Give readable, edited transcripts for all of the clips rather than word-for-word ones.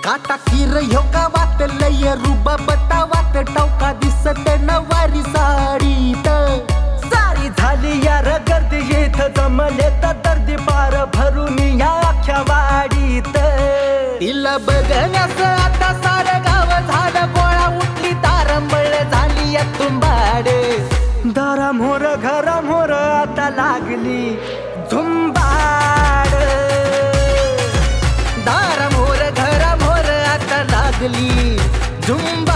काटा किर ह्यो का वात लय रुबा बता वात टवका दिसत नवारी साडीत सारी झाली यार गर्दी येथ जमले तर दर्दी पार भरून या अख्ख्या वाडीत तिला बघण्यास आता सारं गाव झालं गोळा उठली तारंबळ झाली या तुंबाड दारामोर घरामोर आता लागली झुंबाड दारामोर घरामोर आता लागली झुंबाड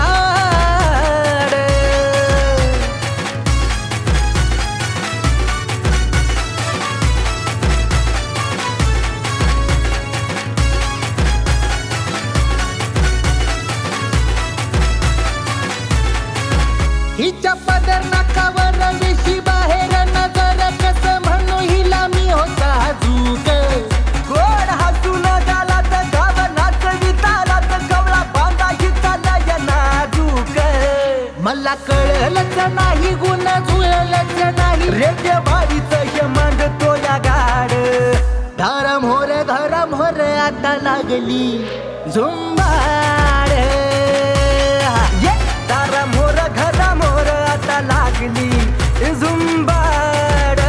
हिच्या पदर नाकावर विशी बाहेर नजर कस म्हणू हिला मी होता झूक गोड हसून झाला तर गाव नाचविताला तर कवळा बांधा हिचा लय नाजूक मला कळलंच नाही गुण जुळलंच नाही रेड्या भारीच हे मांडतो या गाड दारामोर घरामोर आता लागली झुंबाड ये दारामोर घरामोर आता लागली झुंबाड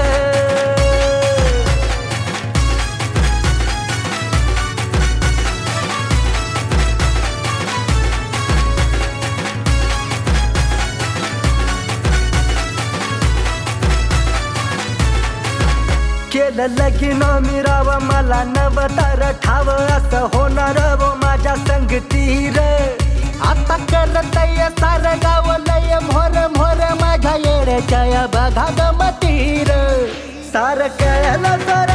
केलं लगीन मिराव मला नवतर ठाव असं होणार वो माझ्या संगतीर आता करतय सार गाव लय मोर मोर माझ्या येड्याच्या बघा गमतीर सार केलं तर